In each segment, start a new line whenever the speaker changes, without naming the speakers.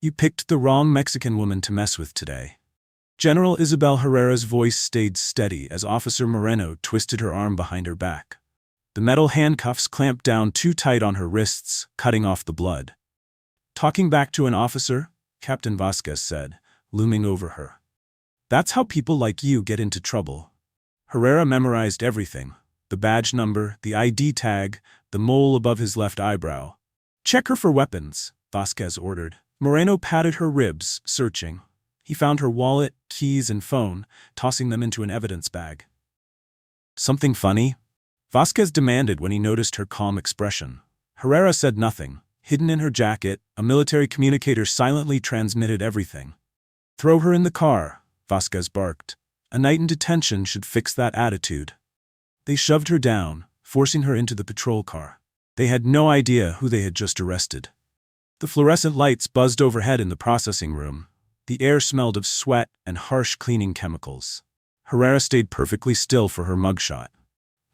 You picked the wrong Mexican woman to mess with today. General Isabel Herrera's voice stayed steady as Officer Moreno twisted her arm behind her back. The metal handcuffs clamped down too tight on her wrists, cutting off the blood. Talking back to an officer, Captain Vasquez said, looming over her. That's how people like you get into trouble. Herrera memorized everything. The badge number, the ID tag, the mole above his left eyebrow. Check her for weapons, Vasquez ordered. Moreno patted her ribs, searching. He found her wallet, keys, and phone, tossing them into an evidence bag. Something funny? Vasquez demanded when he noticed her calm expression. Herrera said nothing. Hidden in her jacket, a military communicator silently transmitted everything. Throw her in the car, Vasquez barked. A night in detention should fix that attitude. They shoved her down, forcing her into the patrol car. They had no idea who they had just arrested. The fluorescent lights buzzed overhead in the processing room. The air smelled of sweat and harsh cleaning chemicals. Herrera stayed perfectly still for her mugshot.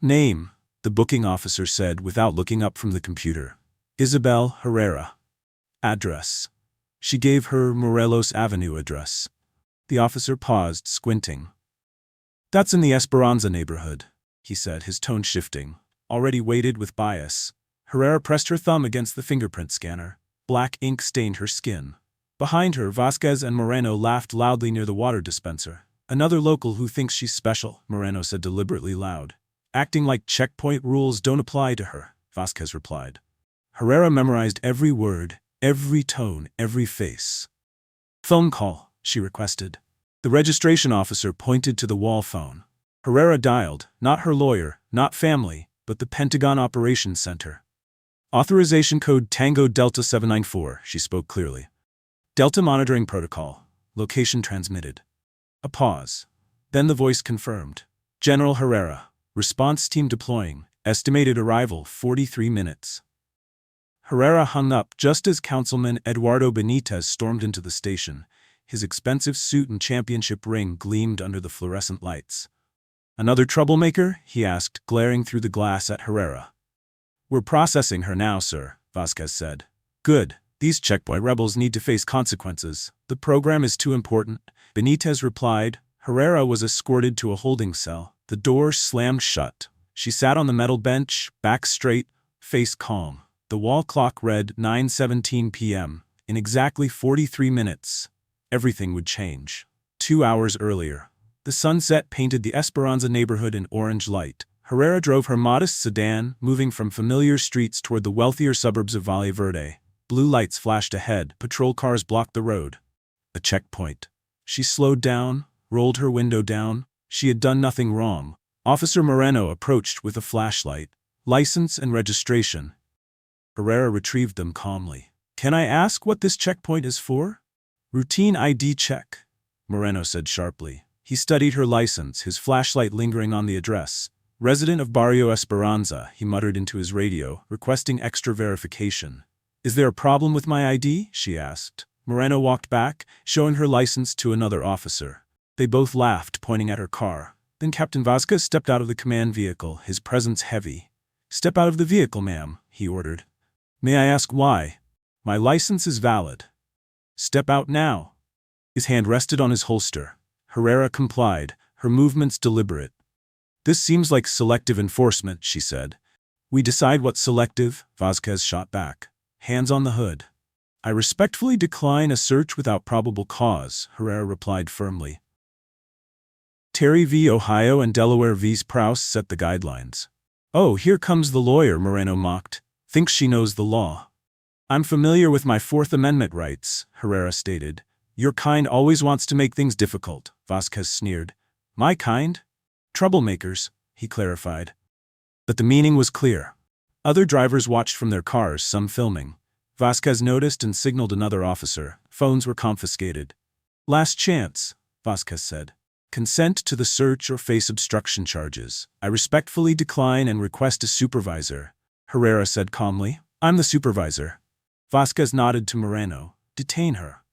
Name, the booking officer said without looking up from the computer. Isabel Herrera. Address. She gave her Morelos Avenue address. The officer paused, squinting. That's in the Esperanza neighborhood, he said, his tone shifting. Already weighted with bias. Herrera pressed her thumb against the fingerprint scanner. Black ink stained her skin. Behind her, Vasquez and Moreno laughed loudly near the water dispenser. Another local who thinks she's special, Moreno said deliberately loud. Acting like checkpoint rules don't apply to her, Vasquez replied. Herrera memorized every word, every tone, every face. Phone call, she requested. The registration officer pointed to the wall phone. Herrera dialed, not her lawyer, not family, but the Pentagon Operations Center. Authorization code Tango Delta 794, she spoke clearly. Delta monitoring protocol. Location transmitted. A pause. Then the voice confirmed. General Herrera. Response team deploying. Estimated arrival 43 minutes. Herrera hung up just as Councilman Eduardo Benitez stormed into the station. His expensive suit and championship ring gleamed under the fluorescent lights. Another troublemaker? He asked, glaring through the glass at Herrera. We're processing her now, sir, Vasquez said. Good. These checkpoint rebels need to face consequences. The program is too important, Benitez replied. Herrera was escorted to a holding cell. The door slammed shut. She sat on the metal bench, back straight, face calm. The wall clock read 9:17 p.m. In exactly 43 minutes, everything would change. 2 hours earlier, the sunset painted the Esperanza neighborhood in orange light. Herrera drove her modest sedan, moving from familiar streets toward the wealthier suburbs of Valle Verde. Blue lights flashed ahead, patrol cars blocked the road. A checkpoint. She slowed down, rolled her window down. She had done nothing wrong. Officer Moreno approached with a flashlight. License and registration. Herrera retrieved them calmly. Can I ask what this checkpoint is for? Routine ID check, Moreno said sharply. He studied her license, his flashlight lingering on the address. Resident of Barrio Esperanza, he muttered into his radio, requesting extra verification. Is there a problem with my ID? She asked. Moreno walked back, showing her license to another officer. They both laughed, pointing at her car. Then Captain Vasquez stepped out of the command vehicle, his presence heavy. Step out of the vehicle, ma'am, he ordered. May I ask why? My license is valid. Step out now. His hand rested on his holster. Herrera complied, her movements deliberate. This seems like selective enforcement, she said. We decide what's selective, Vasquez shot back. Hands on the hood. I respectfully decline a search without probable cause, Herrera replied firmly. Terry v. Ohio and Delaware v. Prowse set the guidelines. Oh, here comes the lawyer, Moreno mocked. Thinks she knows the law. I'm familiar with my Fourth Amendment rights, Herrera stated. Your kind always wants to make things difficult, Vasquez sneered. My kind? Troublemakers, he clarified. But the meaning was clear. Other drivers watched from their cars, some filming. Vasquez noticed and signaled another officer. Phones were confiscated. Last chance, Vasquez said. Consent to the search or face obstruction charges. I respectfully decline and request a supervisor, Herrera said calmly. I'm the supervisor. Vasquez nodded to Moreno. Detain her.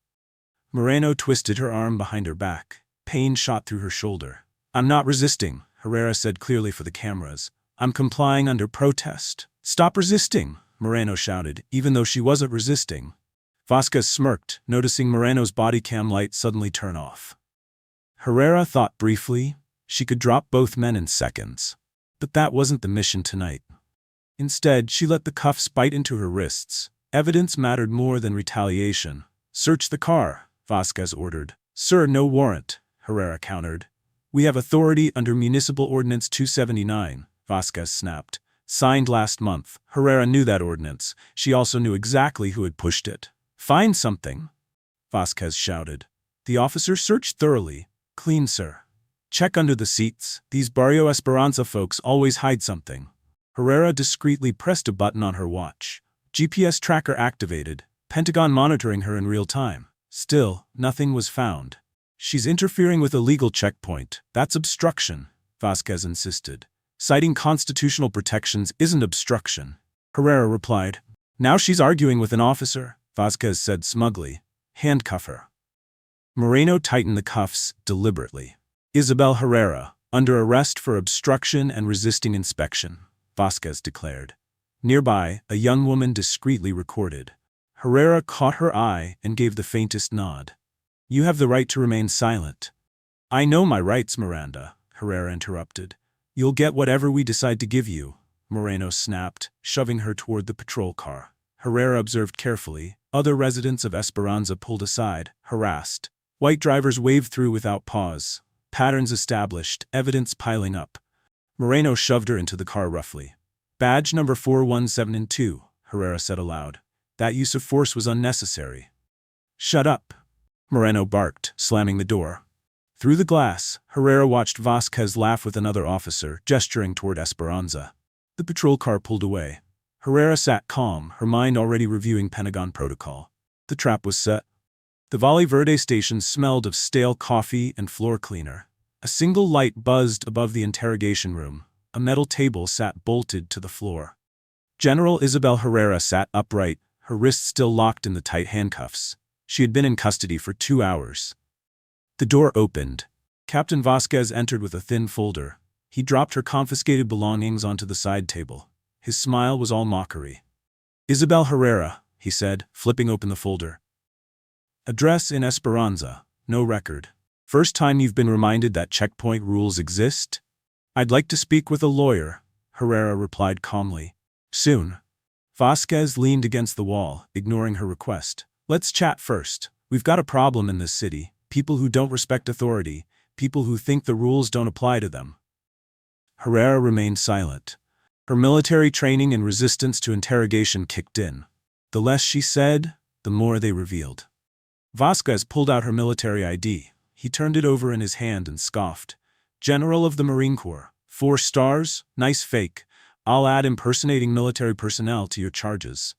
Moreno twisted her arm behind her back. Pain shot through her shoulder. I'm not resisting, Herrera said clearly for the cameras. I'm complying under protest. Stop resisting, Moreno shouted, even though she wasn't resisting. Vasquez smirked, noticing Moreno's body cam light suddenly turn off. Herrera thought briefly. She could drop both men in seconds. But that wasn't the mission tonight. Instead, she let the cuffs bite into her wrists. Evidence mattered more than retaliation. "Search the car," Vasquez ordered. "Sir, no warrant," Herrera countered. "We have authority under Municipal Ordinance 279, Vasquez snapped. "Signed last month." Herrera knew that ordinance. She also knew exactly who had pushed it. "Find something," Vasquez shouted. The officer searched thoroughly. "Clean, sir." "Check under the seats. These Barrio Esperanza folks always hide something." Herrera discreetly pressed a button on her watch. GPS tracker activated, Pentagon monitoring her in real time. Still, nothing was found. "She's interfering with a legal checkpoint. That's obstruction," Vasquez insisted. "Citing constitutional protections isn't obstruction," Herrera replied. "Now she's arguing with an officer," Vasquez said smugly. "Handcuff her." Moreno tightened the cuffs deliberately. "Isabel Herrera, under arrest for obstruction and resisting inspection," Vasquez declared. Nearby, a young woman discreetly recorded. Herrera caught her eye and gave the faintest nod. "You have the right to remain silent." "I know my rights, Miranda," Herrera interrupted. "You'll get whatever we decide to give you," Moreno snapped, shoving her toward the patrol car. Herrera observed carefully. Other residents of Esperanza pulled aside, harassed. White drivers waved through without pause. Patterns established, evidence piling up. Moreno shoved her into the car roughly. "Badge number 417-2, Herrera said aloud. "That use of force was unnecessary." "Shut up," Moreno barked, slamming the door. Through the glass, Herrera watched Vasquez laugh with another officer, gesturing toward Esperanza. The patrol car pulled away. Herrera sat calm, her mind already reviewing Pentagon protocol. The trap was set. The Valle Verde station smelled of stale coffee and floor cleaner. A single light buzzed above the interrogation room. A metal table sat bolted to the floor. General Isabel Herrera sat upright, her wrists still locked in the tight handcuffs. She had been in custody for 2 hours. The door opened. Captain Vasquez entered with a thin folder. He dropped her confiscated belongings onto the side table. His smile was all mockery. "Isabel Herrera," he said, flipping open the folder. "Address in Esperanza. No record. First time you've been reminded that checkpoint rules exist?" "I'd like to speak with a lawyer," Herrera replied calmly. "Soon." Vasquez leaned against the wall, ignoring her request. "Let's chat first. We've got a problem in this city. People who don't respect authority. People who think the rules don't apply to them." Herrera remained silent. Her military training and resistance to interrogation kicked in. The less she said, the more they revealed. Vasquez pulled out her military ID. He turned it over in his hand and scoffed. "General of the Marine Corps. 4 stars? Nice fake. I'll add impersonating military personnel to your charges."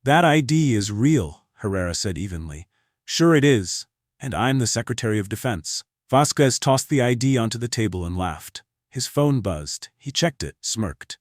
"That ID is real," Herrera said evenly. "Sure it is. And I'm the Secretary of Defense." Vasquez tossed the ID onto the table and laughed. His phone buzzed. He checked it, smirked.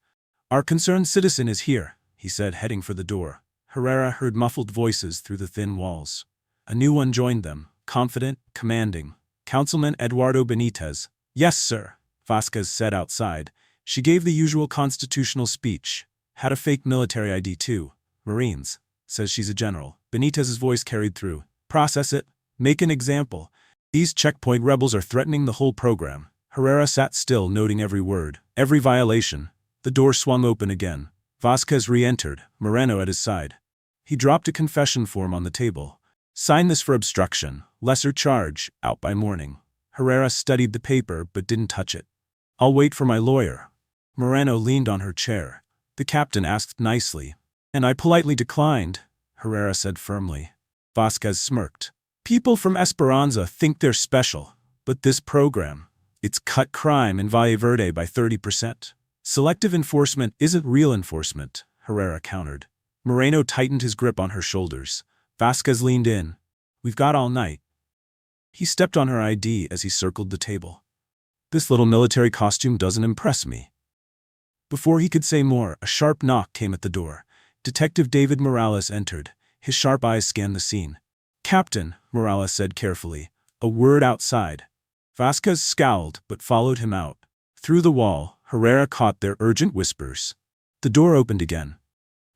"Our concerned citizen is here," he said, heading for the door. Herrera heard muffled voices through the thin walls. A new one joined them, confident, commanding. "Councilman Eduardo Benitez." "Yes, sir," Vasquez said outside. She gave the usual constitutional speech. "Had a fake military ID too. Marines. Says she's a general." Benitez's voice carried through. "Process it. Make an example. These checkpoint rebels are threatening the whole program." Herrera sat still, noting every word, every violation. The door swung open again. Vasquez re-entered, Moreno at his side. He dropped a confession form on the table. "Sign this for obstruction. Lesser charge. Out by morning." Herrera studied the paper but didn't touch it. "I'll wait for my lawyer." Moreno leaned on her chair. The captain asked nicely. "And I politely declined," Herrera said firmly. Vasquez smirked. "People from Esperanza think they're special, but this program, it's cut crime in Valle Verde by 30%. Selective enforcement isn't real enforcement," Herrera countered. Moreno tightened his grip on her shoulders. Vasquez leaned in. "We've got all night." He stepped on her ID as he circled the table. "This little military costume doesn't impress me." Before he could say more, a sharp knock came at the door. Detective David Morales entered. His sharp eyes scanned the scene. "Captain," Morales said carefully, "a word outside." Vasquez scowled but followed him out. Through the wall, Herrera caught their urgent whispers. The door opened again.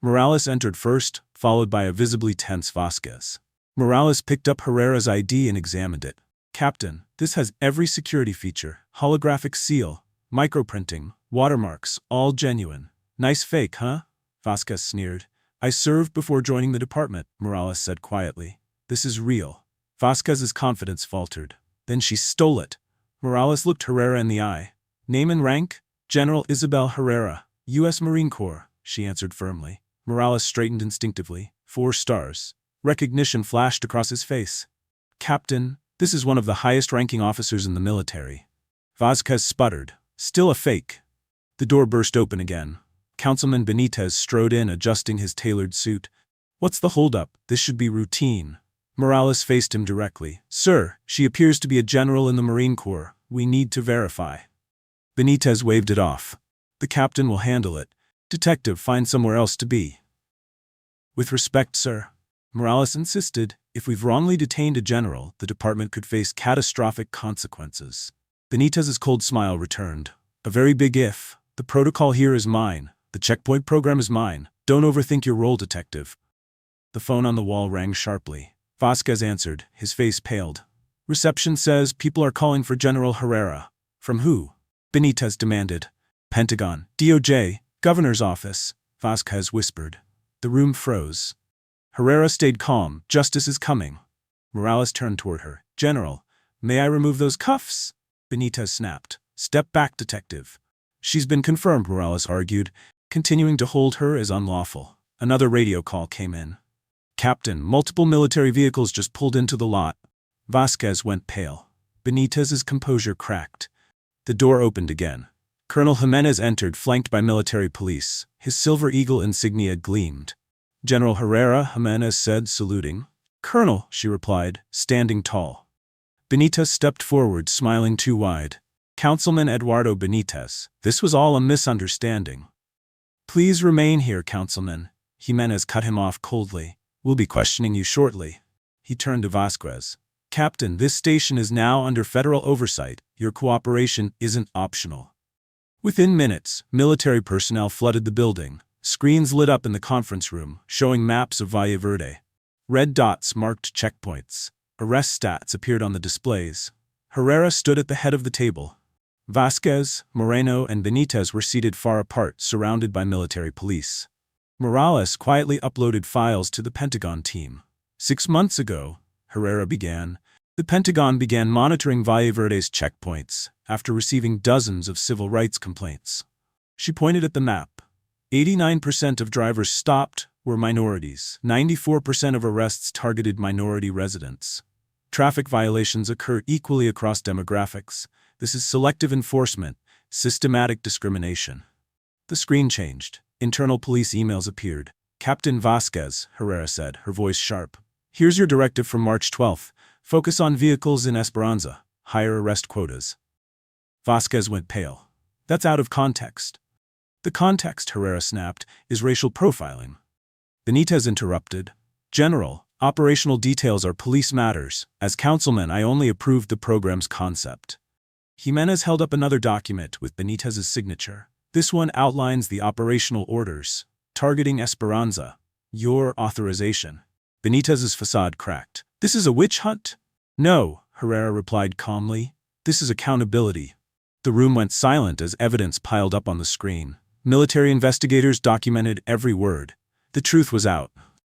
Morales entered first, followed by a visibly tense Vasquez. Morales picked up Herrera's ID and examined it. "Captain, this has every security feature. Holographic seal, microprinting, watermarks, all genuine. Nice fake, huh?" Vasquez sneered. "I served before joining the department," Morales said quietly. "This is real." Vasquez's confidence faltered. "Then she stole it." Morales looked Herrera in the eye. "Name and rank?" "General Isabel Herrera, U.S. Marine Corps," she answered firmly. Morales straightened instinctively. 4 stars. Recognition flashed across his face. "Captain, this is one of the highest-ranking officers in the military." Vasquez sputtered. "Still a fake." The door burst open again. Councilman Benitez strode in, adjusting his tailored suit. "What's the holdup? This should be routine." Morales faced him directly. "Sir, she appears to be a general in the Marine Corps. We need to verify." Benitez waved it off. "The captain will handle it. Detective, find somewhere else to be." "With respect, sir," Morales insisted, "if we've wrongly detained a general, the department could face catastrophic consequences." Benitez's cold smile returned. "A very big if. The protocol here is mine. The checkpoint program is mine. Don't overthink your role, detective." The phone on the wall rang sharply. Vasquez answered, his face paled. "Reception says people are calling for General Herrera." "From who?" Benitez demanded. "Pentagon, DOJ, Governor's office," Vasquez whispered. The room froze. Herrera stayed calm. "Justice is coming." Morales turned toward her. "General, may I remove those cuffs?" Benitez snapped. "Step back, detective." "She's been confirmed," Morales argued, continuing to hold her as unlawful. Another radio call came in. "Captain, multiple military vehicles just pulled into the lot." Vasquez went pale. Benitez's composure cracked. The door opened again. Colonel Jimenez entered, flanked by military police. His silver eagle insignia gleamed. "General Herrera," Jimenez said, saluting. "Colonel," she replied, standing tall. Benitez stepped forward, smiling too wide. "Councilman Eduardo Benitez, this was all a misunderstanding." "Please remain here, Councilman." Jimenez cut him off coldly. "We'll be questioning you shortly." He turned to Vasquez. "Captain, this station is now under federal oversight. Your cooperation isn't optional." Within minutes, military personnel flooded the building. Screens lit up in the conference room, showing maps of Valle Verde. Red dots marked checkpoints. Arrest stats appeared on the displays. Herrera stood at the head of the table. Vasquez, Moreno, and Benitez were seated far apart, surrounded by military police. Morales quietly uploaded files to the Pentagon team. 6 months ago, Herrera began, the Pentagon began monitoring Valle Verde's checkpoints after receiving dozens of civil rights complaints. She pointed at the map. 89% of drivers stopped were minorities. 94% of arrests targeted minority residents. Traffic violations occur equally across demographics. This is selective enforcement, systematic discrimination. The screen changed. Internal police emails appeared. "Captain Vasquez," Herrera said, her voice sharp. "Here's your directive from March 12th. Focus on vehicles in Esperanza. Higher arrest quotas." Vasquez went pale. "That's out of context." "The context," Herrera snapped, "is racial profiling." Benitez interrupted. "General, operational details are police matters. As councilman, I only approved the program's concept." Jimenez held up another document with Benitez's signature. "This one outlines the operational orders. Targeting Esperanza. Your authorization." Benitez's facade cracked. "This is a witch hunt?" "No," Herrera replied calmly. "This is accountability." The room went silent as evidence piled up on the screen. Military investigators documented every word. The truth was out.